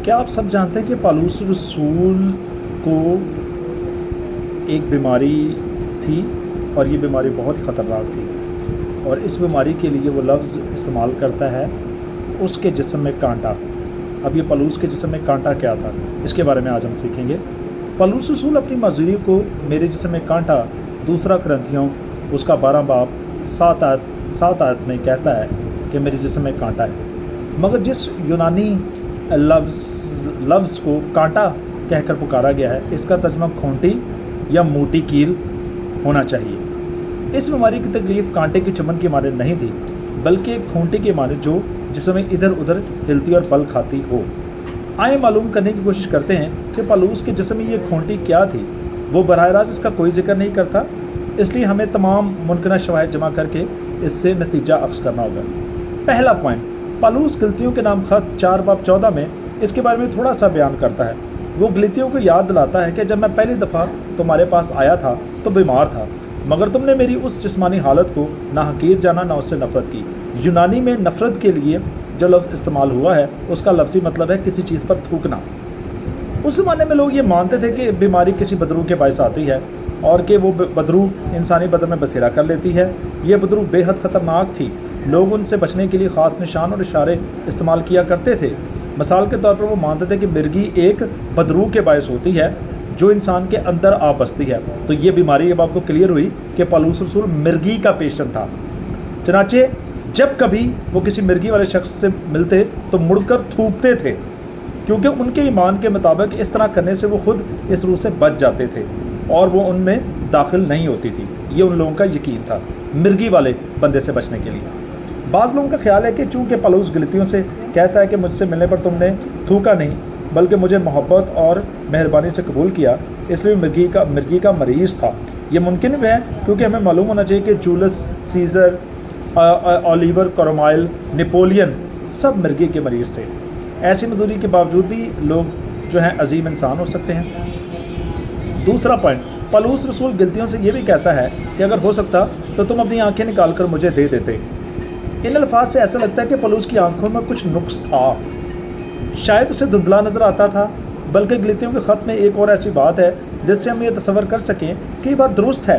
क्या आप सब जानते हैं कि पालूस रसूल को एक बीमारी थी और ये बीमारी बहुत ही ख़तरनाक थी, और इस बीमारी के लिए वो लफ्ज़ इस्तेमाल करता है उसके जिस्म में कांटा। अब ये पलूस के जिस्म में कांटा क्या था, इसके बारे में आज हम सीखेंगे। पलूस रसूल अपनी मजदूरी को मेरे जिस्म में कांटा, दूसरा करंथियों उसका 12 बाब 7 आयत में कहता है कि मेरे जिस्म में कांटा है। मगर जिस यूनानी लफ्ज़ को कांटा कहकर पुकारा गया है, इसका तर्जुमा खूंटी या मोटी कील होना चाहिए। इस बीमारी की तकलीफ़ कांटे की चुभन की माने नहीं थी, बल्कि खूंटी की माने जो जिसमें इधर उधर हिलती और बल खाती हो। आइए मालूम करने की कोशिश करते हैं कि पलूस के जिस्म में ये खूंटी क्या थी। वो बराह रास्त इसका कोई जिक्र नहीं करता, इसलिए हमें तमाम मुमकिन शवाहिद जमा करके इससे नतीजा अख्ज़ करना होगा। पहला पॉइंट, पलूस गलतियों के नाम खत 4 बाब 14 में इसके बारे में थोड़ा सा बयान करता है। वो गलतियों को याद दिलाता है कि जब मैं पहली दफ़ा तुम्हारे पास आया था तो बीमार था, मगर तुमने मेरी उस जिस्मानी हालत को ना हकीर जाना ना उससे नफ़रत की। यूनानी में नफ़रत के लिए जो लफ्ज़ इस्तेमाल हुआ है उसका लफ्ज़ी मतलब है किसी चीज़ पर थूकना। उस ज़माने में लोग ये मानते थे कि बीमारी किसी बदरू के बायस आती है और कि वो बदरू इंसानी बदन में बसेरा कर लेती है। ये बदरू बेहद ख़तरनाक थी। लोग उनसे बचने के लिए ख़ास निशान और इशारे इस्तेमाल किया करते थे। मिसाल के तौर पर वो मानते थे कि मिर्गी एक बदरू के बायस होती है जो इंसान के अंदर आ बसती है। तो ये बीमारी अब आपको क्लियर हुई कि पलूस रसूल मिर्गी का पेशेंट था। चनाचे जब कभी वो किसी मिर्गी वाले शख्स से मिलते तो मुड़कर थूकते थे, क्योंकि उनके ईमान के मुताबिक इस तरह करने से वो खुद इस रूह से बच जाते थे और वो उनमें दाखिल नहीं होती थी। ये उन लोगों का यकीन था मिर्गी वाले बंदे से बचने के लिए। बाज़ लोगों का ख्याल है कि चूँकि पलूस गलतियों से कहता है कि मुझसे मिलने पर तुमने थूका नहीं बल्कि मुझे मोहब्बत और मेहरबानी से कबूल किया, इसलिए मिर्गी का मरीज़ था। ये मुमकिन भी है क्योंकि हमें मालूम होना चाहिए कि Julius Caesar, Oliver Cromwell, Napoleon सब मिर्गी के मरीज़ थे। ऐसी मजदूरी के बावजूद भी लोग जो हैं अजीम इंसान हो सकते हैं। दूसरा पॉइंट, पलूस रसूल गलतियों से ये भी कहता है कि अगर हो सकता तो तुम अपनी आंखें निकाल कर मुझे दे देते। इन अल्फाज से ऐसा लगता है कि पलूस की आंखों में कुछ नुक्स था, शायद उसे धुंधला नज़र आता था। बल्कि गलतियों के ख़त में एक और ऐसी बात है जिससे हम ये तसव्वुर कर सकें कि ये बात दुरुस्त है।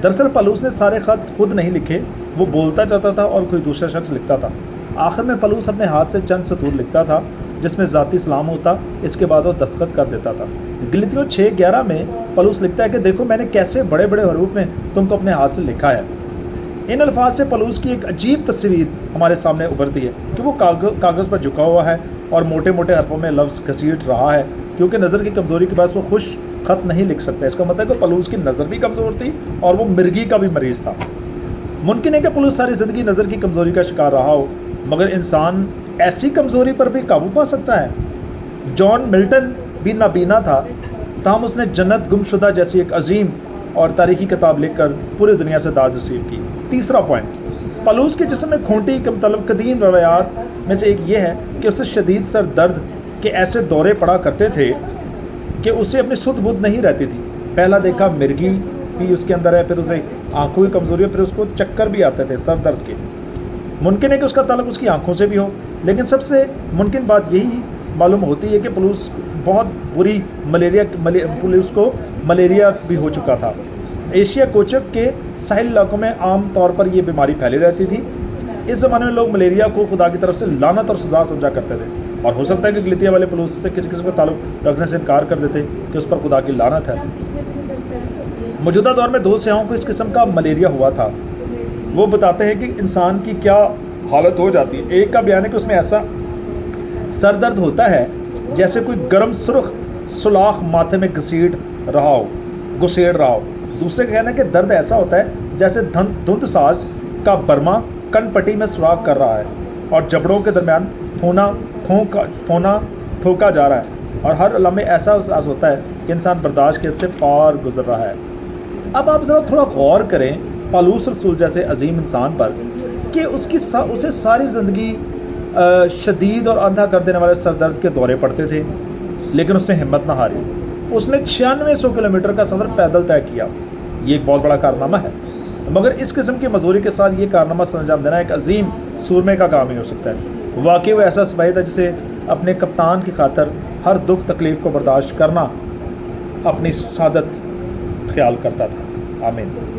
दरअसल पलूस ने सारे ख़त खुद नहीं लिखे, वो बोलता जाता था और कोई दूसरा शख्स लिखता था। आखिर में पलूस अपने हाथ से चंद सतूर लिखता था जिसमें ज़ाती सलाम होता, इसके बाद वो दस्तखत कर देता था। गलतियों 6:11 में पलूस लिखता है कि देखो मैंने कैसे बड़े बड़े हरूफ में तुमको अपने हाथ से लिखा है। इन अल्फाज से पलूस की एक अजीब तस्वीर हमारे सामने उभरती है कि वो कागज़ पर झुका हुआ है और मोटे मोटे हरफों में लफ्ज़ घसीट रहा है, क्योंकि नज़र की कमज़ोरी के बाद वो खुश ख़त नहीं लिख सकता। इसका मतलब है कि पलूस की नज़र भी कमज़ोर थी और वो मिर्गी का भी मरीज़ था। मुमकिन है कि पलूस सारी ज़िंदगी नज़र की कमज़ोरी का शिकार रहा हो, मगर इंसान ऐसी कमज़ोरी पर भी काबू पा सकता है। जॉन मिल्टन भी नाबीना था, ताहम उसने जन्नत गुमशुदा जैसी एक अजीम और तारीखी किताब लिखकर पूरी दुनिया से दाद रिसीव की। तीसरा पॉइंट, पलूस के जिस्म में खूंटी के मतलब कदीम रवायात में से एक ये है कि उसे शदीद सर दर्द के ऐसे दौरे पड़ा करते थे कि उसे अपनी सुध बुध नहीं रहती थी। पहला देखा मिर्गी भी उसके अंदर है, फिर उसे आंखों की कमज़ोरी है, फिर उसको चक्कर भी आते थे सर दर्द के। मुमकिन है कि उसका ताल्लुक उसकी आंखों से भी हो, लेकिन सबसे मुमकिन बात यही मालूम होती है कि पलूस बहुत बुरी पलूस को मलेरिया भी हो चुका था। एशिया कोचक के साहिल इलाकों में आम तौर पर यह बीमारी फैली रहती थी। इस ज़माने में लोग मलेरिया को खुदा की तरफ से लानत और सज़ा समझा करते थे, और हो सकता है कि गलतिया वाले पलूस से किसी किस्म का ताल्लुक रखने से इनकार कर देते कि उस पर खुदा की लानत है। मौजूदा दौर में 2 सियाहों को इस किस्म का मलेरिया हुआ था। वो बताते हैं कि इंसान की क्या हालत हो जाती है। एक का बयान है कि उसमें ऐसा सर दर्द होता है जैसे कोई गर्म सुर्ख सुलाख माथे में घसीट रहा हो, घुसेड़ रहा हो। दूसरे का कहना है कि दर्द ऐसा होता है जैसे धुंध साज का बर्मा कनपट्टी में सुराख कर रहा है और जबड़ों के दरमियान ठोका जा रहा है, और हर लम्हे ऐसा एहसास होता है कि इंसान बर्दाश्त के हद से पार गुजर रहा है। अब आप ज़रा थोड़ा गौर करें पलूस रसूल जैसे अजीम इंसान पर कि उसे सारी ज़िंदगी शदीद और अंधा कर देने वाले सर दर्द के दौरे पड़ते थे, लेकिन उसने हिम्मत ना हारी। उसने 9600 किलोमीटर का सफ़र पैदल तय किया। ये एक बहुत बड़ा कारनामा है, मगर इस किस्म की मजदूरी के साथ ये कारनामा सर अंजाम देना एक अजीम सूरमे का काम ही हो सकता है। واقعی وہ ایسا سپاہی تھا جسے اپنے کپتان کی خاطر ہر دکھ تکلیف کو برداشت کرنا اپنی سعادت خیال کرتا تھا۔ آمین۔